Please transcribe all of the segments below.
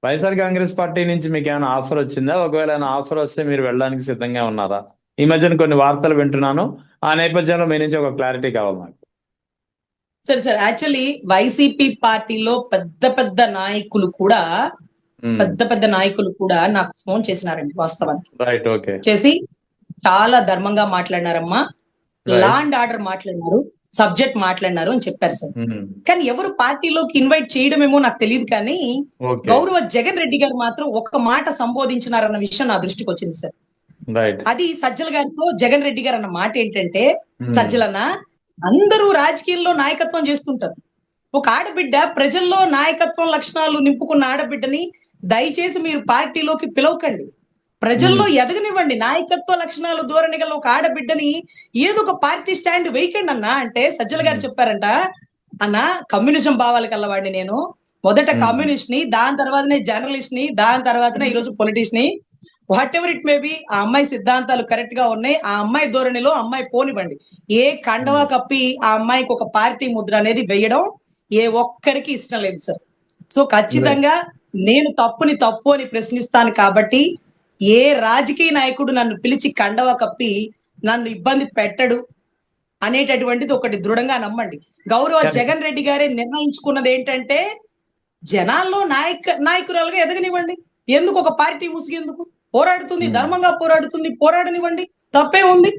YSR Congress party నుంచి మీకు ఏమైనా ఆఫర్ వచ్చిందా? ఒకవేళ ఏమైనా ఆఫర్ వస్తే మీరు వెళ్ళడానికి సిద్ధంగా ఉన్నారా? ఈ మధ్యన కొన్ని వార్తలు వింటున్నాను. ఆ నేపథ్యంలో మీ నుంచి ఒక క్లారిటీ కావాలి నాకు. సరే సార్, యాక్చువల్లీ వైసీపీ పార్టీలో పెద్ద పెద్ద నాయకులు కూడా నాకు ఫోన్ చేసినారండి వాస్తవానికి. Right, okay. చేసి చాలా ధర్మంగా మాట్లాడినారమ్మా, లా అండ్ ఆర్డర్ మాట్లాడినారు, సబ్జెక్ట్ మాట్లాడినారు అని చెప్పారు సార్. కానీ ఎవరు పార్టీలోకి ఇన్వైట్ చేయడమేమో నాకు తెలియదు, కానీ గౌరవ జగన్ రెడ్డి గారు మాత్రం ఒక్క మాట సంబోధించినారన్న విషయం నా దృష్టికి వచ్చింది సార్. అది సజ్జల గారితో జగన్ రెడ్డి గారు అన్న మాట ఏంటంటే, సజ్జలన్న, అందరూ రాజకీయంలో నాయకత్వం చేస్తుంటారు. ఒక ఆడబిడ్డ ప్రజల్లో నాయకత్వం లక్షణాలు నింపుకున్న ఆడబిడ్డని దయచేసి మీరు పార్టీలోకి పిలవకండి, ప్రజల్లో ఎదగనివ్వండి. నాయకత్వ లక్షణాలు ధోరణి గల ఒక ఆడబిడ్డని ఏదో ఒక పార్టీ స్టాండ్ వేయకండి అన్న అంటే సజ్జల గారు చెప్పారంట, అన్న కమ్యూనిజం భావాలు కలవాడిని నేను, మొదట కమ్యూనిస్ట్ ని, దాని తర్వాతనే జర్నలిస్ట్ ని, దాని తర్వాతనే ఈరోజు పొలిటీషియన్ ని, what ever it may be, ఆ అమ్మాయి సిద్ధాంతాలు కరెక్ట్ గా ఉన్నాయి, ఆ అమ్మాయి ధోరణిలో అమ్మాయి పోనివ్వండి. ఏ కండవా కప్పి ఆ అమ్మాయికి ఒక పార్టీ ముద్ర అనేది వేయడం ఏ ఒక్కరికి ఇష్టం లేదు సార్. సో ఖచ్చితంగా నేను తప్పుని తప్పు అని ప్రశ్నిస్తాను. కాబట్టి ఏ రాజకీయ నాయకుడు నన్ను పిలిచి కండవా కప్పి నన్ను ఇబ్బంది పెట్టడు అనేటటువంటిది ఒకటి దృఢంగా నమ్మండి. గౌరవ జగన్ రెడ్డి గారే నిర్ణయించుకున్నది ఏంటంటే, జనాల్లో నాయకురాలుగా ఎదగనివ్వండి. ఎందుకు ఒక పార్టీ ముసిగేందుకు? పోరాడుతుంది, ధర్మంగా పోరాడుతుంది, పోరాడనివ్వండి, తప్పే ఉంది.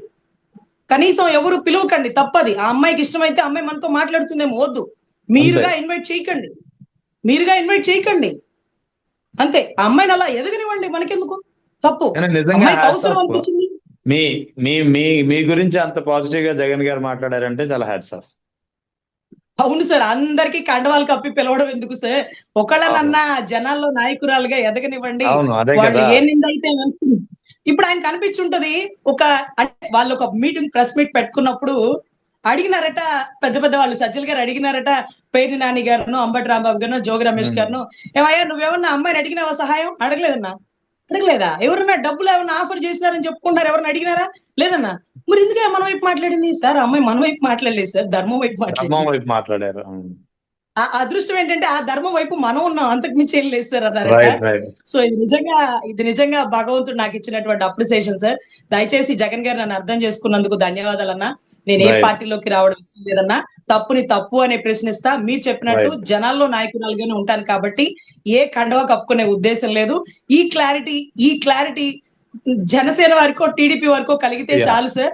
కనీసం ఎవరు పిలువకండి, తప్పది. ఆ అమ్మాయికి ఇష్టమైతే అమ్మాయి మనతో మాట్లాడుతుందేమో, వద్దు, మీరుగా ఇన్వైట్ చేయకండి, అంతే. ఆ అమ్మాయిని అలా ఎదగనివ్వండి, మనకెందుకు తప్పు. అమ్మాయికి అవసరం అనిపించింది. మీ గురించి అంత పాజిటివ్ గా జగన్ గారు మాట్లాడారంటే చాలా హ్యాట్స్ ఆఫ్. అవును సార్, అందరికి కండవాలు కప్పి పిలవడం ఎందుకు సార్? ఒకళ్ళనన్నా జనాల్లో నాయకురాలుగా ఎదగనివ్వండి. వాళ్ళు ఏ నింద అయితే వేస్తుంది. ఇప్పుడు ఆయన కనిపించుంటది, అంటే వాళ్ళు ఒక మీటింగ్, ప్రెస్ మీట్ పెట్టుకున్నప్పుడు అడిగినారట, పెద్ద పెద్ద వాళ్ళు సజ్జల గారు అడిగినారట, పేర్ని నాని గారును, అంబటి రాంబాబు గారు, జోగి రమేష్ గారును, ఏమయ్యా నువ్వేమన్నా అమ్మాయిని అడిగినావా సహాయం? అడగలేదా? ఎవరన్నా డబ్బులు ఏమన్నా ఆఫర్ చేసినారని చెప్పుకుంటారు, ఎవరన్నా అడిగినారా? లేదన్నా. మరి ఎందుకే మన వైపు మాట్లాడింది సార్? అమ్మాయి మన వైపు మాట్లాడలేదు సార్, ధర్మం వైపు మాట్లాడారు. అదృష్టం ఏంటంటే ఆ ధర్మం వైపు మనం ఉన్నాం, అంతకు మించి ఏం లేదు సార్ అన్నారట. సో ఇది నిజంగా భగవంతుడు నాకు ఇచ్చినటువంటి అప్రిసియేషన్ సార్. దయచేసి జగన్ గారు నన్ను అర్థం చేసుకున్నందుకు ధన్యవాదాలన్నా. నేను ఏ పార్టీలోకి రావడం ఇష్టం లేదన్నా, తప్పుని తప్పు అనే ప్రశ్నిస్తా. మీరు చెప్పినట్టు జనాల్లో నాయకురాలుగానే ఉంటాను కాబట్టి ఏ కండవ కప్పుకునే ఉద్దేశం లేదు. ఈ క్లారిటీ జనసేన వరకు, టీడీపీ వరకు కలిగితే చాలు సార్.